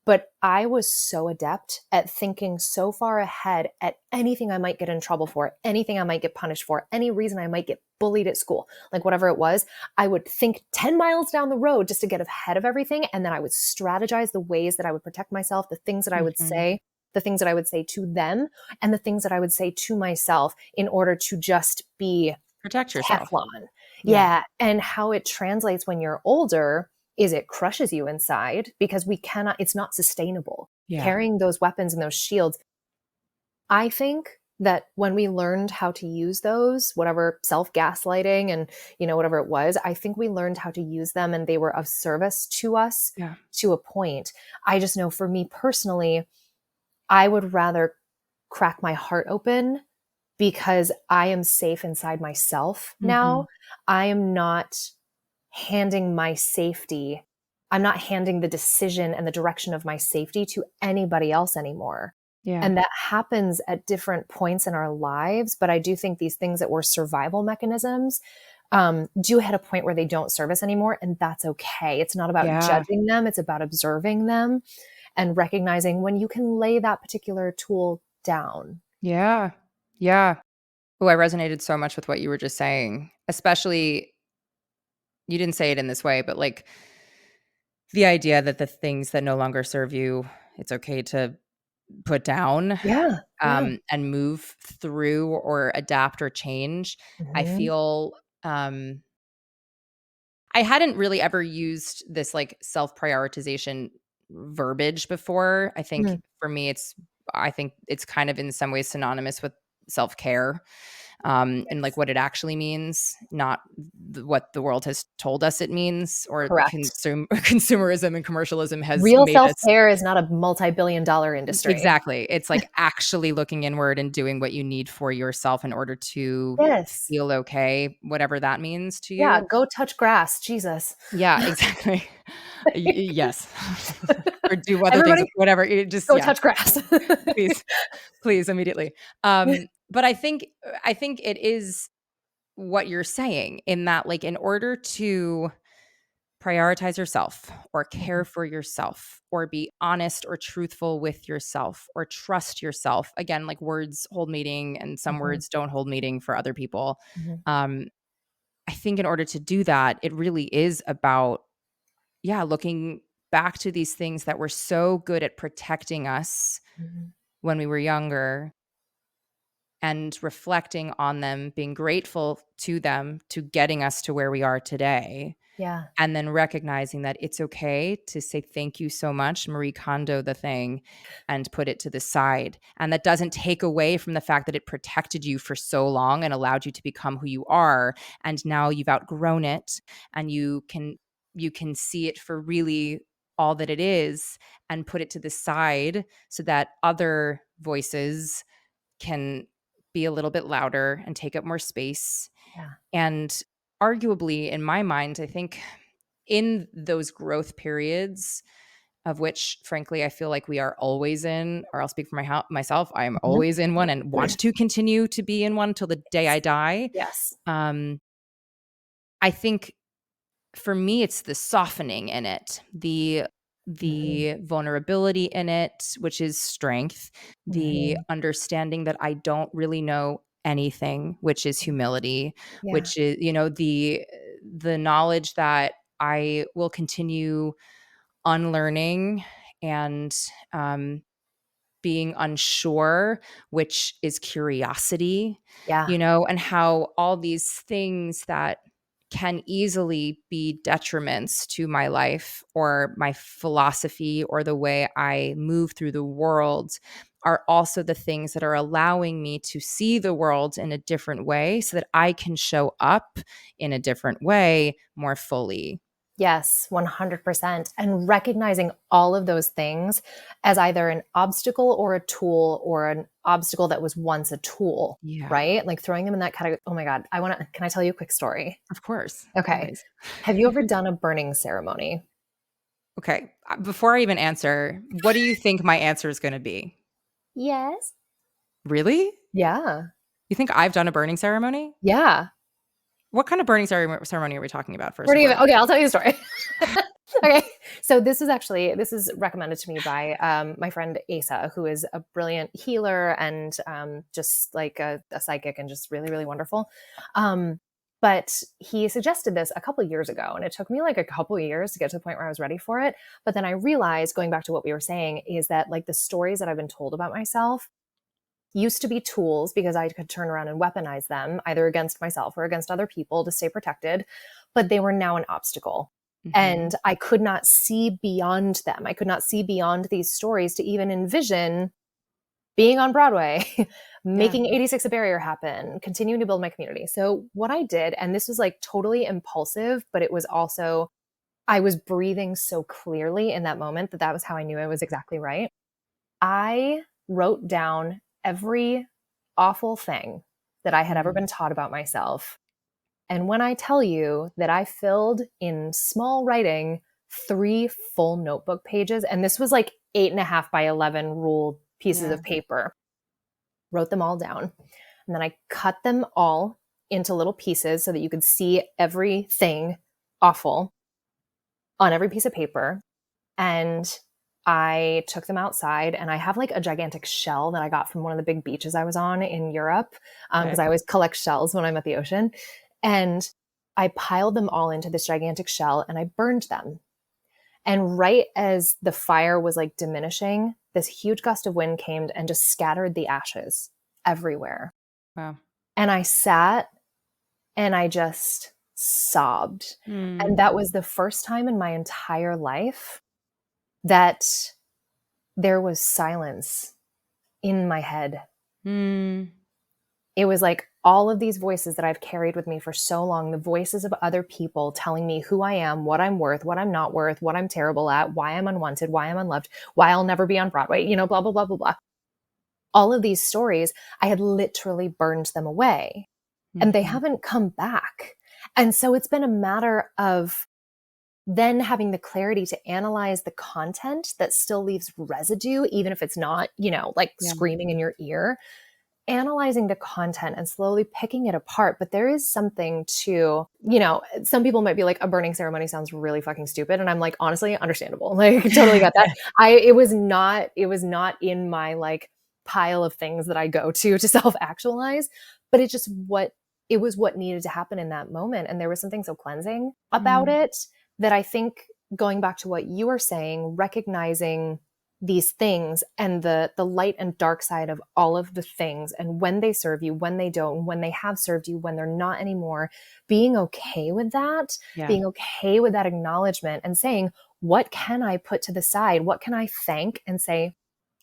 but I was so adept at thinking so far ahead at anything I might get in trouble for, anything I might get punished for, any reason I might get bullied at school, like whatever it was. I would think 10 miles down the road just to get ahead of everything. And then I would strategize the ways that I would protect myself, the things that I would Mhm. say, the things that I would say to them, and the things that I would say to myself in order to just be Protect yourself. Teflon. Yeah. Yeah. And how it translates when you're older is it crushes you inside because it's not sustainable. Yeah. Carrying those weapons and those shields. I think that when we learned how to use those, whatever self-gaslighting and, whatever it was, I think we learned how to use them and they were of service to us Yeah. to a point. I just know for me personally, I would rather crack my heart open because I am safe inside myself Mhm. now. I am not handing my safety, I'm not handing the decision and the direction of my safety to anybody else anymore. Yeah. And that happens at different points in our lives. But I do think these things that were survival mechanisms do hit a point where they don't serve us anymore. And that's okay. It's not about Yeah. judging them, it's about observing them and recognizing when you can lay that particular tool down. Yeah. Yeah. Oh, I resonated so much with what you were just saying, especially you didn't say it in this way, but like the idea that the things that no longer serve you, it's okay to put down, Yeah. Yeah. and move through or adapt or change. I Hmm. feel, I hadn't really ever used this like self-prioritization verbiage before. For me, I think it's kind of in some ways synonymous with self-care, and like Yes. what it actually means, not what the world has told us it means, or Correct. consumerism and commercialism has Real made us. self-care is not a multi-billion-dollar industry. Exactly. It's like actually looking inward and doing what you need for yourself in order to Yes. feel okay, whatever that means to Yeah, you. go touch grass, Jesus. Yeah, exactly. Yes. Or do other things, Everybody whatever, it just go yeah, touch grass. please, please, immediately. But I think it is what you're saying in that, like, in order to prioritize yourself or care Mhm, for yourself or be honest or truthful with yourself or trust yourself, again, like, words hold meaning and some mhm, words don't hold meaning for other people. mhm, Um, I think in order to do that, it really is about, yeah, looking back to these things that were so good at protecting us mhm. when we were younger and reflecting on them, being grateful to them to getting us to where we are today. Yeah, And then recognizing that it's okay to say thank you so much, Marie Kondo the thing, and put it to the side. And that doesn't take away from the fact that it protected you for so long and allowed you to become who you are. And now you've outgrown it and you can see it for really all that it is and put it to the side so that other voices can be a little bit louder and take up more space. yeah. And arguably, in my mind, I think in those growth periods, of which frankly I feel like we are always in, or I'll speak for myself, I am Mhm. always in one and want to continue to be in one till the day I Yes. die. Yes. Um, I think for me it's the softening in it, Mhm, the vulnerability in it, which is strength, the mhm. understanding that I don't really know anything, which is humility, Yeah, which is, the knowledge that I will continue unlearning and um, being unsure, which is curiosity, yeah, and how all these things that can easily be detriments to my life or my philosophy or the way I move through the world are also the things that are allowing me to see the world in a different way so that I can show up in a different way more fully. Yes, 100%. And recognizing all of those things as either an obstacle or a tool, or an obstacle that was once a tool, Yeah, right? Like throwing them in that category. Oh my God. Can I tell you a quick story? of course, Okay. always. Have you ever done a burning ceremony? Okay, before I even answer, what do you think my answer is gonna be? Yes. Really? Yeah. You think I've done a burning ceremony? Yeah. What kind of burning ceremony are we talking about, first Where and do you, foremost? okay, I'll tell you a story. Okay. So this is recommended to me by my friend Asa, who is a brilliant healer and just like a psychic and just really, really wonderful. But he suggested this a couple of years ago, and it took me like a couple of years to get to the point where I was ready for it. But then I realized, going back to what we were saying, is that like the stories that I've been told about myself used to be tools because I could turn around and weaponize them either against myself or against other people to stay protected, but they were now an obstacle. Mhm. And I could not see beyond them. I could not see beyond these stories to even envision being on Broadway, Yeah. making 86 a barrier happen, continuing to build my community. So, what I did, and this was like totally impulsive, but it was also, I was breathing so clearly in that moment that that was how I knew I was exactly right. I wrote down every awful thing that I had ever Mm. been taught about myself. And when I tell you that I filled in small writing 3 full notebook pages, and this was like 8.5 by 11 ruled pieces Yeah. of paper, wrote them all down. And then I cut them all into little pieces so that you could see everything awful on every piece of paper. And I took them outside, and I have like a gigantic shell that I got from one of the big beaches I was on in Europe, because Okay. I always collect shells when I'm at the ocean. And I piled them all into this gigantic shell and I burned them. And right as the fire was like diminishing, this huge gust of wind came and just scattered the ashes everywhere. Wow. And I sat and I just sobbed. And Mm. that was the first time in my entire life that there was silence in my head. Mm. It was like all of these voices that I've carried with me for so long, the voices of other people telling me who I am, what I'm worth, what I'm not worth, what I'm terrible at, why I'm unwanted, why I'm unloved, why I'll never be on Broadway, blah, blah, blah, blah, blah. All of these stories, I had literally burned them away and they Mhm. haven't come back. And so it's been a matter of then having the clarity to analyze the content that still leaves residue, even if it's not, like Yeah. screaming in your ear, analyzing the content and slowly picking it apart. But there is something to, some people might be like, a burning ceremony sounds really fucking stupid. And I'm like, honestly, understandable. Like, totally got that. It was not in my like pile of things that I go to self actualize, but it was what needed to happen in that moment. And there was something so cleansing about Mm. it that I think, going back to what you were saying, recognizing these things and the light and dark side of all of the things, and when they serve you, when they don't, when they have served you, when they're not anymore, being okay with that, Yeah. being okay with that acknowledgement and saying, what can I put to the side? What can I thank and say,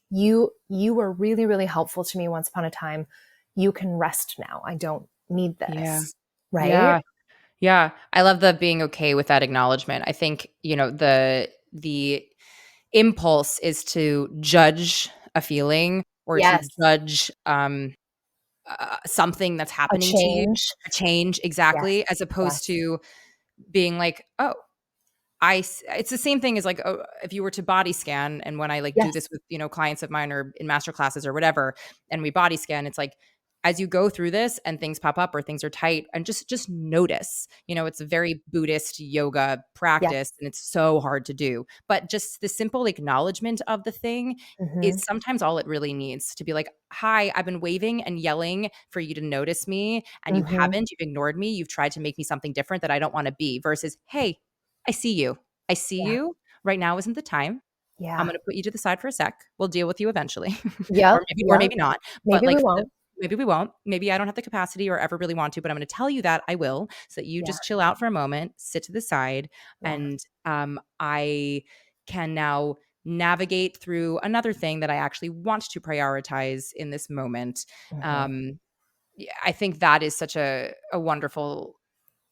you were really, really helpful to me once upon a time. You can rest now. I don't need Yeah. this. Right? Yeah. Yeah. I love the being okay with that acknowledgement. I think, the impulse is to judge a feeling or to Yes. judge, something that's A happening to you, change. a change Yes. exactly, as opposed Yes. to being like, "Oh, it's the same thing as like, oh, if you were to body scan, and when I like do Yes. this with, clients of mine or in master classes or whatever, and we body scan, it's like, as you go through this and things pop up or things are tight, and just notice, it's a very Buddhist yoga practice Yes. and it's so hard to do. But just the simple acknowledgement of the thing is Mhm. sometimes all it really needs to be like, hi, I've been waving and yelling for you to notice me, and you Mhm. haven't, you've ignored me, you've tried to make me something different that I don't want to be, versus, hey, I see you. I see Yeah. you. Right now isn't the time. I'm Yeah. gonna put you to the side for a sec. We'll deal with you eventually. Or Yep. maybe Yep. not. But, Maybe we like, won't. maybe we won't. Maybe I don't have the capacity or ever really want to, but I'm gonna tell you that I will, so that you Yeah. just chill out for a moment, sit to the side, Yeah. and, I can now navigate through another thing that I actually want to prioritize in this moment. Mhm. Um, yeah, I think that is such a wonderful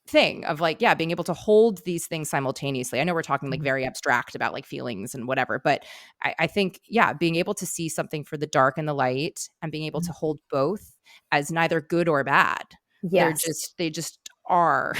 thing of like, yeah, being able to hold these things simultaneously. I know we're talking like Mhm. very abstract about like feelings and whatever, but I think, yeah, being able to see something for the dark and the light and being able to Mhm. hold both as neither good or bad. Yes. They just are,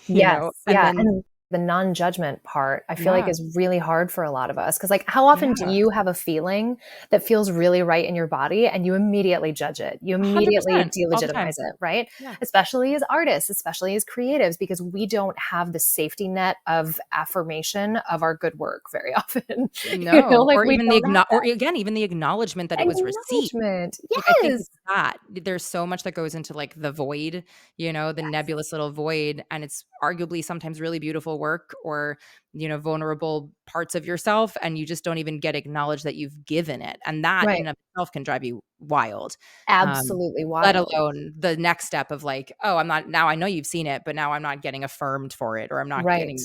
Yes, and yeah, then, and the non-judgment part, I feel like yeah, is really hard for a lot of us. Because, like, how often do yeah, you have a feeling that feels really right in your body and you immediately judge it? You immediately 100% all the delegitimize time. it, right? Yeah. Especially as artists, especially as creatives, because we don't have the safety net of affirmation of our good work very often. No, Like, or we even don't have or again, even the acknowledgement that it was received. acknowledgement. Like, I think Yes! it's that. There's so much that goes into, like, the void, the Yes. nebulous little void, and it's arguably sometimes really beautiful work or, vulnerable parts of yourself, and you just don't even get acknowledged that you've given it, and that Right. in of itself can drive you wild. Um, Absolutely let wild. alone the next step of, like, "Oh, I'm not now I know you've seen it, but now I'm not getting affirmed for it, or I'm not Right. getting,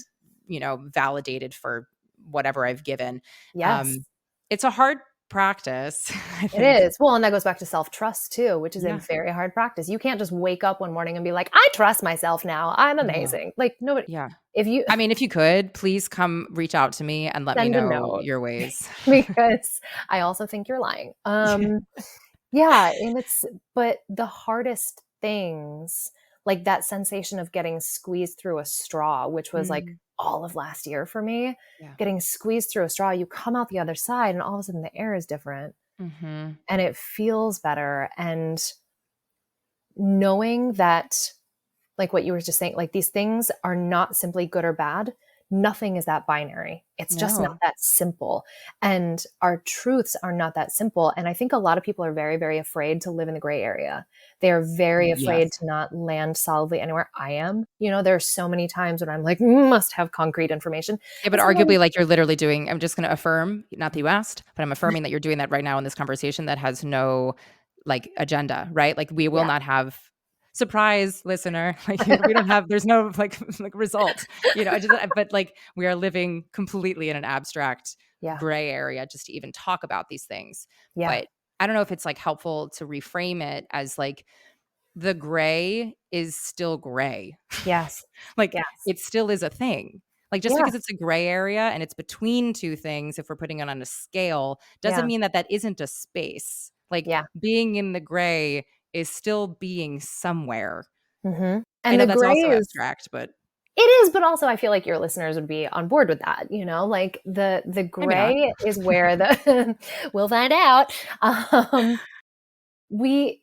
validated for whatever I've given." Yes. Um, it's a hard practice, I It think. is. Well, and that goes back to self-trust too, which is a Yeah. very hard practice. You can't just wake up one morning and be like, "I trust myself now. I'm No. amazing." Like, nobody Yeah. if you I mean, if you could, please come reach out to me and let me send a know note your ways. because I also think you're lying. Yeah, and it's but the hardest things, like that sensation of getting squeezed through a straw, which was like Mm, all of last year for me, yeah. getting squeezed through a straw, you come out the other side and all of a sudden the air is different Mhm. and it feels better. And knowing that, like what you were just saying, like these things are not simply good or bad. Nothing is that binary. It's just not No. that simple. And our truths are not that simple. And I think a lot of people are very, very afraid to live in the gray area. They are very afraid Yes. to not land solidly anywhere. I am. There are so many times when I'm like, must have concrete information. Yeah, but And sometimes, arguably, like, you're literally doing I'm just gonna affirm, not that you asked, but I'm affirming that you're doing that right now in this conversation that has no, like, agenda, right? Like, we will yeah, not have surprise, listener, like, we don't have there's no, like like, result, I just but, like, we are living completely in an abstract yeah, gray area just to even talk about these things. yeah, But I don't know if it's, like, helpful to reframe it as, like, the gray is still gray. yes, Like, yes, it still is a thing. Like, just yeah, because it's a gray area and it's between 2 things, if we're putting it on a scale, doesn't yeah, mean that that isn't a space. Like, yeah. being in the gray is still being somewhere. I And know the that's gray also is abstract, but It is, but also I feel like your listeners would be on board with that, like the maybe not. gray is where the we'll find out. Um, we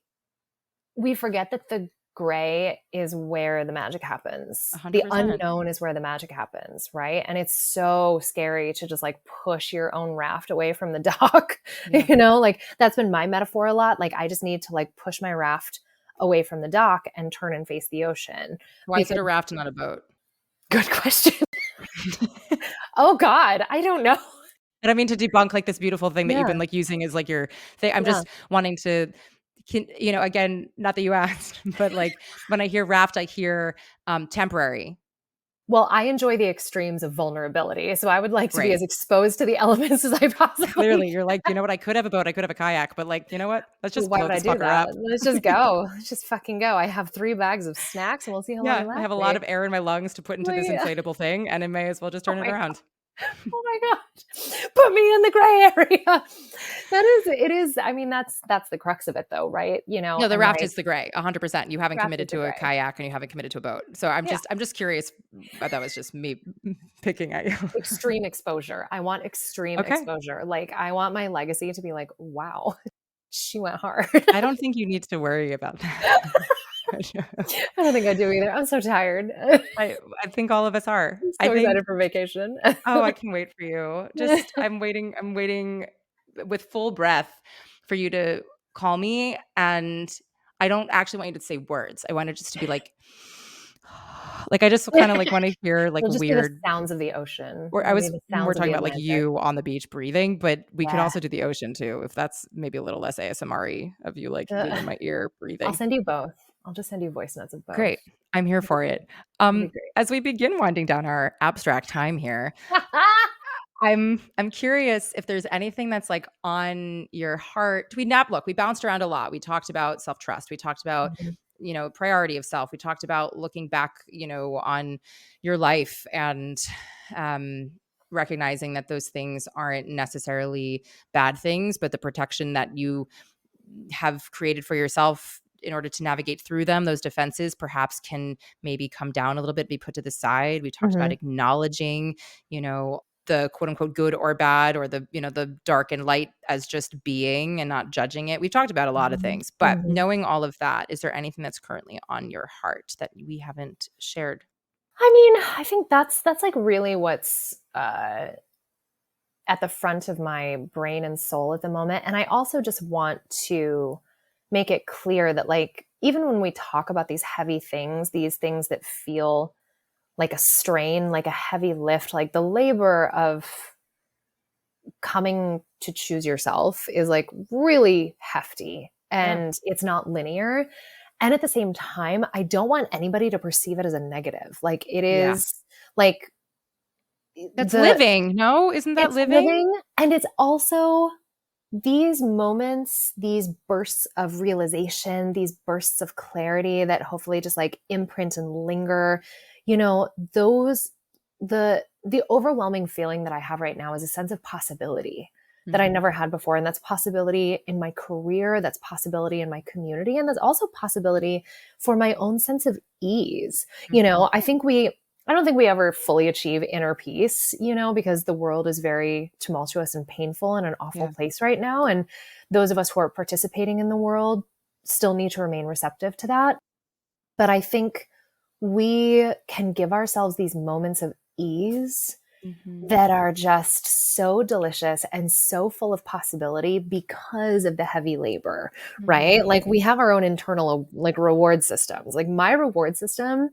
we forget that the gray is where the magic happens. The 100%. unknown is where the magic happens, right? And it's so scary to just like push your own raft away from the dock. Yeah. Like that's been my metaphor a lot. Like I just need to like push my raft away from the dock and turn and face the ocean Why is it because a raft and not a boat? good question. Oh God, I don't know. And I mean to debunk, like, this beautiful thing that you've Yeah, been, like, using as, like, your thing. I'm yeah. just wanting to again, not that you asked, but, like, when I hear raft, I hear, temporary. Well, I enjoy the extremes of vulnerability, so I would like to be as Great. exposed to the elements as I possibly Clearly, you're like, "You know what? I could have a boat, I could have a kayak, but, like, you know what? Let's can. just Why float would I this do fucker that? up." Let's just go. Let's just fucking go. I have 3 bags of snacks, and we'll see how long they Yeah, I last have a lot me. of air in my lungs to put into Like, this inflatable thing, and I may as well just oh turn it my around. oh my god. Put me in the gray area. It is, I mean, that's the crux of it though, right? No, the And raft like, is the gray, 100%. You haven't craft is committed the to a gray. kayak and you haven't committed to a boat. So Yeah. I'm just curious, but that was just me picking at you. Extreme exposure. I want extreme Okay. exposure. Like, I want my legacy to be like, wow, she went hard. I don't think you need to worry about that. I don't think I do either. I'm so tired. I I think all of us are. I'm I so think excited for vacation. oh, I can wait for you. Just I'm waiting with full breath for you to call me, and I don't actually want you to say words. I want it just to be like I just kinda, like, wanna hear, like, It'll just be the weird sounds of the ocean. or I It'll be was the more sounds of talking the about, like, Atlantic. you on the beach breathing, but we could Yeah. also do the ocean too, if that's maybe a little less ASMR-y of you, like, being in Ugh. my ear I'll breathing. send you both. I'll just send you voice notes of both. Great. I'm here It'll be for great. it. It'll be great. As we begin winding down our abstract time here, I'm curious if there's anything that's, like, on your heart. We bounced around a lot. We talked about self-trust. We talked about Mhm. priority of self. We talked about looking back, on your life and recognizing that those things aren't necessarily bad things, but the protection that you have created for yourself in order to navigate through them, those defenses perhaps can maybe come down a little bit, be put to the side. We talked about Mhm. acknowledging, the quote unquote good or bad, or the dark and light as just being and not judging it. We've talked about a lot of Mhm. things, but Mhm. knowing all of that, is there anything that's currently on your heart that we haven't shared? I mean, I think that's like really what's at the front of my brain and soul at the moment. And I also just want to make it clear that, like, even when we talk about these heavy things, these things that feel like a strain, like a heavy lift, like the labor of coming to choose yourself is like really hefty Yeah. and it's not linear. And at the same time, I don't want anybody to perceive it as a negative. Like it Yeah. is like That's the living. No? Isn't that it's living? living, and it's also these moments, these bursts of realization, these bursts of clarity that hopefully just like imprint and linger, those the overwhelming feeling that I have right now is a sense of possibility that I Mhm. never had before. And that's possibility in my career, that's possibility in my community, and that's also possibility for my own sense of ease. Mhm. I don't think we ever fully achieve inner peace, because the world is very tumultuous and painful and an awful Yeah. place right now. And those of us who are participating in the world still need to remain receptive to that. But I think we can give ourselves these moments of ease Mhm. that are just so delicious and so full of possibility because of the heavy labor, right? Mhm. Like we have our own internal like reward systems. Like my reward system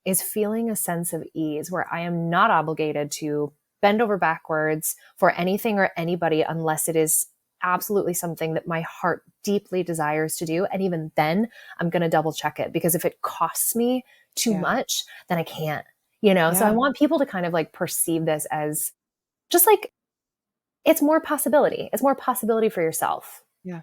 is feeling a sense of ease where I am not obligated to bend over backwards for anything or anybody unless it is absolutely something that my heart deeply desires to do. And even then, I'm going to double check it, because if it costs me too Yeah. much, then I can't, So I Yeah. want people to kind of like perceive this as just like it's more possibility. It's more possibility for yourself. Yeah.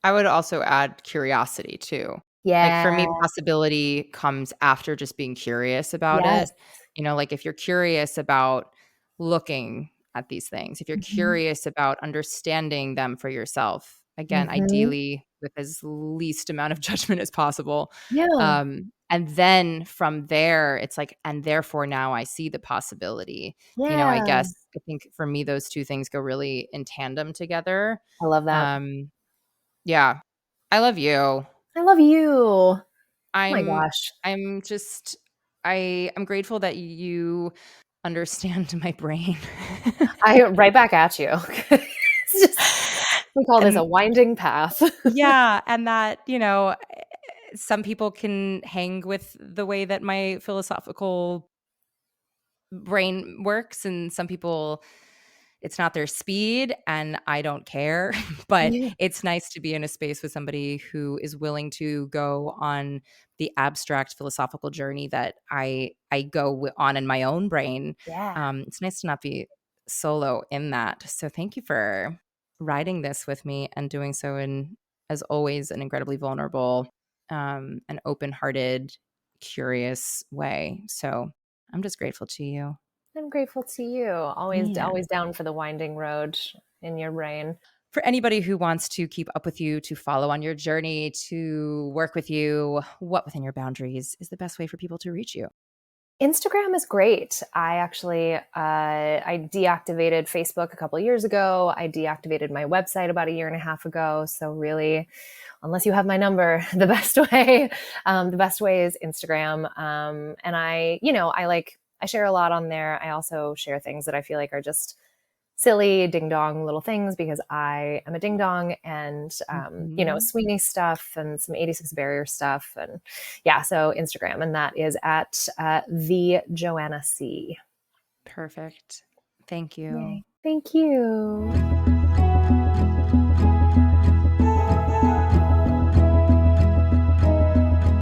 I would also add curiosity too. Like for Yeah. me, possibility comes after just being curious about Yes. it. Like if you're curious about looking at these things, if you're Mhm. curious about understanding them for yourself, again, Mhm. ideally with as least amount of judgment as possible. Yeah. And then from there, it's like, and therefore now I see the possibility. I Yeah. guess I think for me, those two things go really in tandem together. I love that. Um, yeah. I love you. I love you. Oh my I'm gosh. I'm just I'm grateful that you understand my brain. I right back at you. It's just we call this a And winding path. yeah, and that, some people can hang with the way that my philosophical brain works, and some people it's not their speed, and I don't care, but Yeah. it's nice to be in a space with somebody who is willing to go on the abstract philosophical journey that I go on in my own brain. Yeah. It's nice to not be solo in that. So thank you for riding this with me and doing so in, as always, an incredibly vulnerable, and open-hearted, curious way. So I'm just grateful to you. I'm grateful to you. Yeah. Always down for the winding road in your brain. For anybody who wants to keep up with you, to follow on your journey, to work with you, what within your boundaries is the best way for people to reach you? Instagram is great. I actually I deactivated Facebook a couple years ago. I deactivated my website about a year and a half ago. So really, unless you have my number, the best way is Instagram. And I share a lot on there. I also share things that I feel like are just silly ding dong little things because I am a ding dong, and Mhm. Sweeney stuff and some 86 barrier stuff, and yeah, so Instagram, and that is at the Joanna C. Perfect. Thank you. Yay! Thank you.